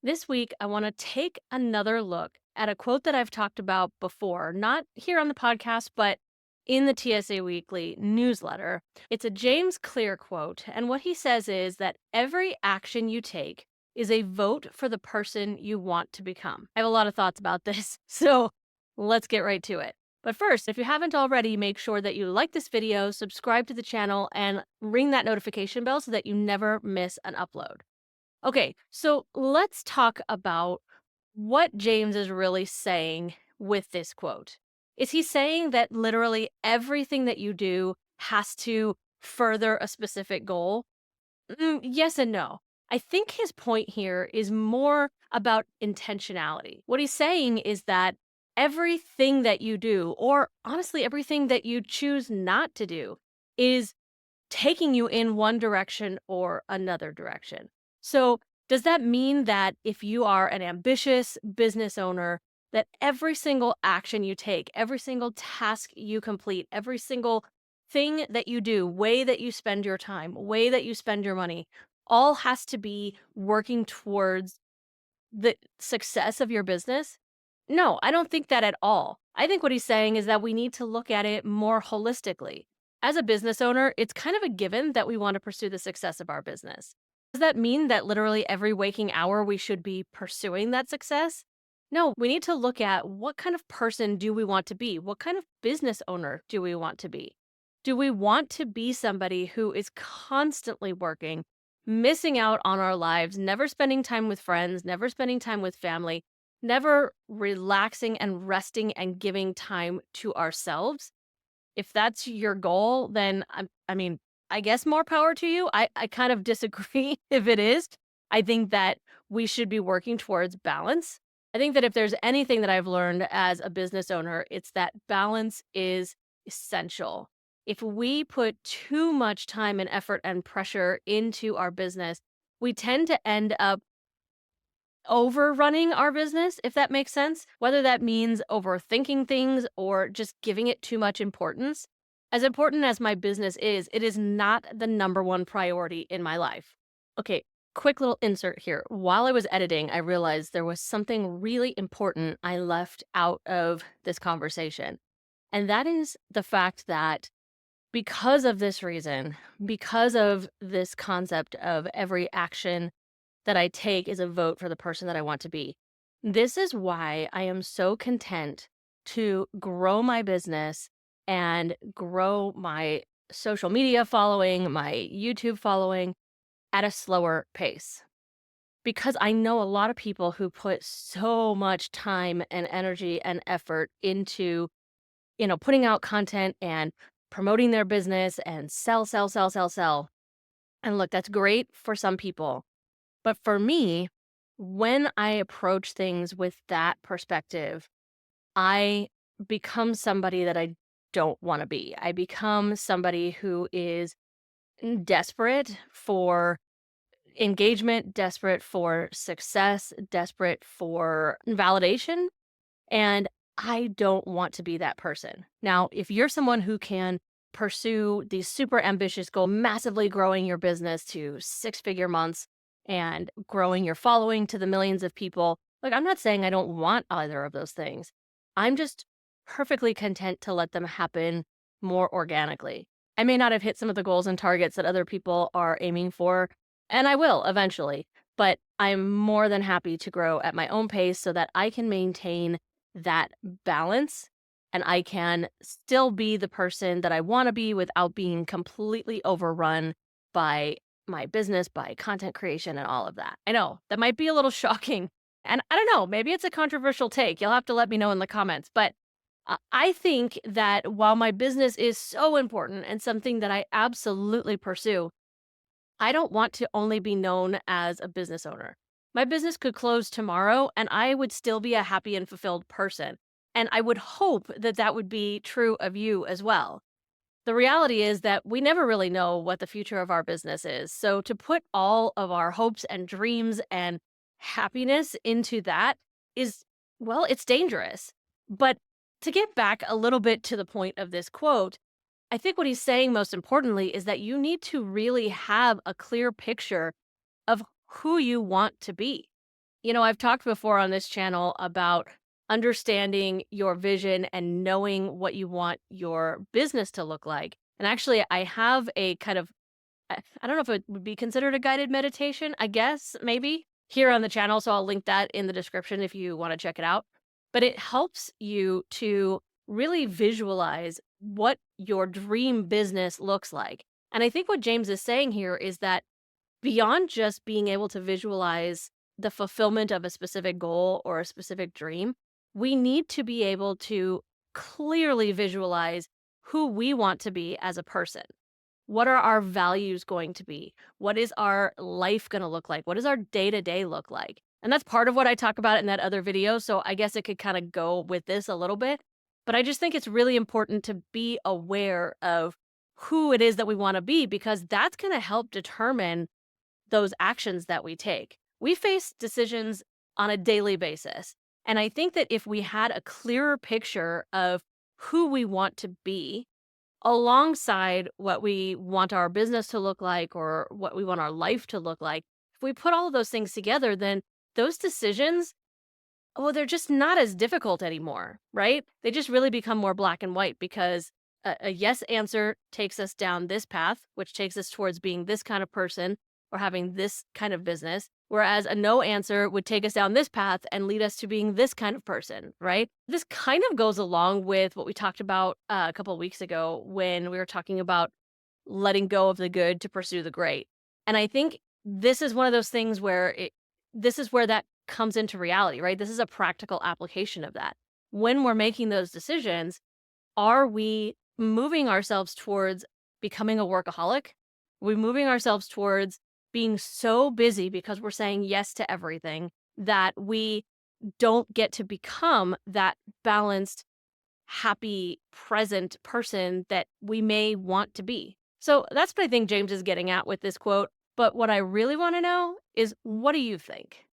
This week, I want to take another look at a quote that I've talked about before, not here on the podcast, but in the TSA Weekly newsletter. It's a James Clear quote, and what he says is that every action you take is a vote for the person you want to become. I have a lot of thoughts about this, so let's get right to it. But first, if you haven't already, make sure that you like this video, subscribe to the channel, and ring that notification bell so that you never miss an upload. Okay, so let's talk about what James is really saying with this quote. Is he saying that literally everything that you do has to further a specific goal? Yes and no. I think his point here is more about intentionality. What he's saying is that everything that you do, or honestly, everything that you choose not to do, is taking you in one direction or another direction. So, does that mean that if you are an ambitious business owner, that every single action you take, every single task you complete, every single thing that you do, way that you spend your time, way that you spend your money, all has to be working towards the success of your business? No, I don't think that at all. I think what he's saying is that we need to look at it more holistically. As a business owner, it's kind of a given that we want to pursue the success of our business. Does that mean that literally every waking hour we should be pursuing that success? No, we need to look at what kind of person do we want to be? What kind of business owner do we want to be? Do we want to be somebody who is constantly working, missing out on our lives, never spending time with friends, never spending time with family, never relaxing and resting and giving time to ourselves? If that's your goal, then I mean, I guess more power to you. I kind of disagree if it is. I think that we should be working towards balance. I think that if there's anything that I've learned as a business owner, it's that balance is essential. If we put too much time and effort and pressure into our business, we tend to end up overrunning our business, if that makes sense, whether that means overthinking things or just giving it too much importance. As important as my business is, it is not the number one priority in my life. Okay, quick little insert here. While I was editing, I realized there was something really important I left out of this conversation. And that is the fact that because of this reason, because of this concept of every action that I take is a vote for the person that I want to be. This is why I am so content to grow my business and grow my social media following, my YouTube following at a slower pace. Because I know a lot of people who put so much time and energy and effort into, putting out content and promoting their business and sell, sell, sell, sell, sell. And look, that's great for some people. But for me, when I approach things with that perspective, I become somebody that I don't want to be. I become somebody who is desperate for engagement, desperate for success, desperate for validation. And I don't want to be that person. Now, if you're someone who can pursue these super ambitious goal, massively growing your business to six-figure months and growing your following to the millions of people, like I'm not saying I don't want either of those things. I'm just perfectly content to let them happen more organically. I may not have hit some of the goals and targets that other people are aiming for, and I will eventually, but I'm more than happy to grow at my own pace so that I can maintain that balance and I can still be the person that I want to be without being completely overrun by my business, by content creation, and all of that. I know that might be a little shocking. And I don't know, maybe it's a controversial take. You'll have to let me know in the comments. But I think that while my business is so important and something that I absolutely pursue, I don't want to only be known as a business owner. My business could close tomorrow and I would still be a happy and fulfilled person. And I would hope that that would be true of you as well. The reality is that we never really know what the future of our business is. So to put all of our hopes and dreams and happiness into that is, well, it's dangerous. But to get back a little bit to the point of this quote, I think what he's saying most importantly is that you need to really have a clear picture of who you want to be. I've talked before on this channel about understanding your vision and knowing what you want your business to look like. And actually, I have a kind of, I don't know if it would be considered a guided meditation, I guess, maybe here on the channel. So I'll link that in the description if you want to check it out. But it helps you to really visualize what your dream business looks like. And I think what James is saying here is that beyond just being able to visualize the fulfillment of a specific goal or a specific dream, we need to be able to clearly visualize who we want to be as a person. What are our values going to be? What is our life going to look like? What does our day to day look like? And that's part of what I talk about in that other video. So I guess it could kind of go with this a little bit. But I just think it's really important to be aware of who it is that we want to be, because that's going to help determine those actions that we take. We face decisions on a daily basis. And I think that if we had a clearer picture of who we want to be alongside what we want our business to look like or what we want our life to look like, if we put all of those things together, then those decisions, well, they're just not as difficult anymore, right? They just really become more black and white, because a yes answer takes us down this path, which takes us towards being this kind of person or having this kind of business. Whereas a no answer would take us down this path and lead us to being this kind of person, right? This kind of goes along with what we talked about a couple of weeks ago when we were talking about letting go of the good to pursue the great. And I think this is one of those things where this is where that comes into reality, right? This is a practical application of that. When we're making those decisions, are we moving ourselves towards becoming a workaholic? Are we moving ourselves towards being so busy because we're saying yes to everything that we don't get to become that balanced, happy, present person that we may want to be? So that's what I think James is getting at with this quote. But what I really want to know is, what do you think?